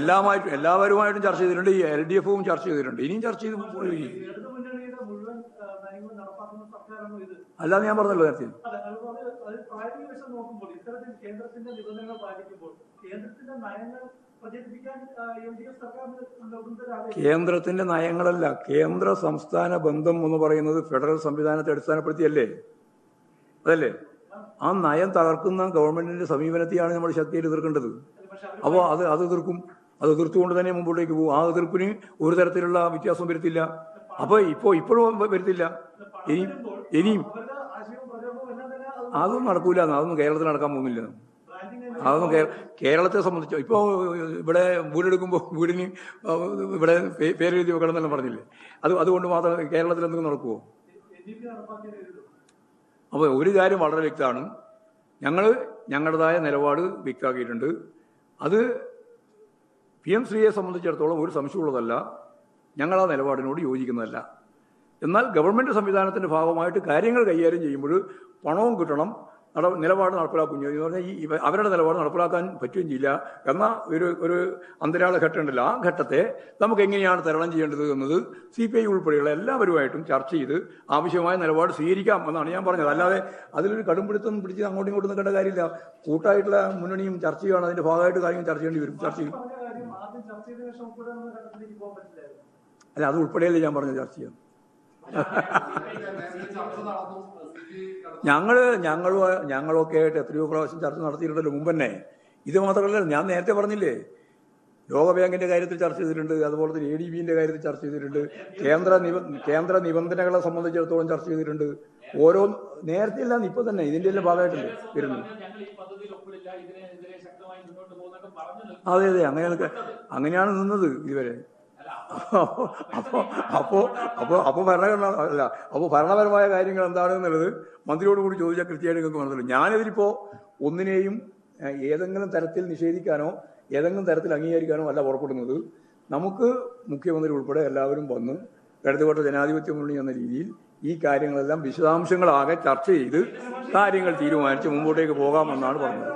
എല്ലാവരുമായിട്ടും ചർച്ച ചെയ്തിട്ടുണ്ട്. ഈ LDF-ഉം ചർച്ച ചെയ്തിട്ടുണ്ട്. ഇനിയും ചർച്ച ചെയ്ത് അല്ലാതെ ഞാൻ പറഞ്ഞല്ലോ നേരത്തെ. കേന്ദ്രത്തിന്റെ നയങ്ങളല്ല, കേന്ദ്ര സംസ്ഥാന ബന്ധം എന്ന് പറയുന്നത് ഫെഡറൽ സംവിധാനത്തെ അടിസ്ഥാനപ്പെടുത്തിയല്ലേ? അതല്ലേ? ആ നയം തകർക്കുന്ന ഗവൺമെന്റിന്റെ സമീപനത്തെയാണ് നമ്മൾ ശക്തിയിൽ എതിർക്കേണ്ടത്. അപ്പോൾ അത് എതിർക്കും. അത് എതിർത്തുകൊണ്ട് തന്നെ മുമ്പോട്ടേക്ക് പോകും. ആ എതിർപ്പിന് ഒരു തരത്തിലുള്ള വ്യത്യാസവും വരുത്തില്ല. അപ്പൊ ഇപ്പോഴും വരുത്തില്ല. ഇനിയും അതൊന്നും നടക്കൂല. അതൊന്നും കേരളത്തിൽ നടക്കാൻ പോകുന്നില്ല. അതൊന്നും കേരളത്തെ സംബന്ധിച്ചോ ഇപ്പോ ഇവിടെ വീടെടുക്കുമ്പോൾ വീടിന് ഇവിടെ പേരെഴുതി വെക്കണമെന്നെല്ലാം പറഞ്ഞില്ലേ? അതുകൊണ്ട് മാത്രം കേരളത്തിൽ എന്തെങ്കിലും നടക്കുമോ? അപ്പോൾ ഒരു കാര്യം വളരെ വ്യക്തമാണ്. ഞങ്ങളുടേതായ നിലപാട് വ്യക്തമാക്കിയിട്ടുണ്ട്. അത് PM ശ്രീയെ സംബന്ധിച്ചിടത്തോളം ഒരു സംശയമുള്ളതല്ല. ഞങ്ങൾ ആ നിലപാടിനോട് യോജിക്കുന്നതല്ല. എന്നാൽ ഗവൺമെൻറ് സംവിധാനത്തിൻ്റെ ഭാഗമായിട്ട് കാര്യങ്ങൾ കൈകാര്യം ചെയ്യുമ്പോൾ പണവും കിട്ടണം, നിലപാട് നടപ്പിലാക്കുകയും ചെയ്യും. എന്ന് പറഞ്ഞാൽ അവരുടെ നിലപാട് നടപ്പിലാക്കാൻ പറ്റുകയും ചെയ്യില്ല എന്ന ഒരു അന്തരാള ഘട്ടമുണ്ടല്ലോ. ആ ഘട്ടത്തെ നമുക്ക് എങ്ങനെയാണ് തരണം ചെയ്യേണ്ടത് എന്നത് CPI ഉൾപ്പെടെയുള്ള എല്ലാവരുമായിട്ടും ചർച്ച ചെയ്ത് ആവശ്യമായ നിലപാട് സ്വീകരിക്കാം എന്നാണ് ഞാൻ പറഞ്ഞത്. അല്ലാതെ അതിലൊരു കടുംപിടുത്തം പിടിച്ച് അങ്ങോട്ടും ഇങ്ങോട്ടും നിൽക്കേണ്ട കാര്യമില്ല. കൂട്ടായിട്ടുള്ള മുന്നണിയും ചർച്ച ചെയ്യണം. അതിൻ്റെ ഭാഗമായിട്ട് കാര്യങ്ങൾ ചർച്ച ചെയ്യേണ്ടി വരും. ചർച്ച ചെയ്യും. അല്ല, അത് ഉൾപ്പെടെയല്ലേ ഞാൻ പറഞ്ഞത് ചർച്ച ചെയ്യാം. ഞങ്ങളൊക്കെ ആയിട്ട് എത്രയോ പ്രാവശ്യം ചർച്ച നടത്തിയിട്ടുണ്ടല്ലോ മുമ്പ് തന്നെ. ഇത് മാത്രമല്ല, ഞാൻ നേരത്തെ പറഞ്ഞില്ലേ, ലോകബാങ്കിന്റെ കാര്യത്തിൽ ചർച്ച ചെയ്തിട്ടുണ്ട്. അതുപോലെ തന്നെ ADB-ന്റെ കാര്യത്തിൽ ചർച്ച ചെയ്തിട്ടുണ്ട്. കേന്ദ്ര നിബന്ധനകളെ സംബന്ധിച്ചിടത്തോളം ചർച്ച ചെയ്തിട്ടുണ്ട്. ഓരോ നേരത്തെ എല്ലാം ഇപ്പൊ തന്നെ ഇതിന്റെ എല്ലാം ഭാഗമായിട്ടുണ്ട് വരുന്നത്. അതെ, അങ്ങനെയാണ് നിന്നത് ഇതുവരെ. ഭരണപരമായ കാര്യങ്ങൾ എന്താണെന്നുള്ളത് മന്ത്രിയോട് കൂടി ചോദിച്ചാൽ കൃത്യമായിട്ട് നിങ്ങൾക്ക് മനസ്സിലാവും. ഞാനിതിലിപ്പോ ഒന്നിനെയും ഏതെങ്കിലും തരത്തിൽ നിഷേധിക്കാനോ ഏതെങ്കിലും തരത്തിൽ അംഗീകരിക്കാനോ അല്ല പുറപ്പെടുന്നത്. നമുക്ക് മുഖ്യമന്ത്രി ഉൾപ്പെടെ എല്ലാവരും വന്ന് ഇടതുപക്ഷ ജനാധിപത്യ മുന്നണി എന്ന രീതിയിൽ ഈ കാര്യങ്ങളെല്ലാം വിശദാംശങ്ങളാകെ ചർച്ച ചെയ്ത് കാര്യങ്ങൾ തീരുമാനിച്ച് മുമ്പോട്ടേക്ക് പോകാമെന്നാണ് പറഞ്ഞത്.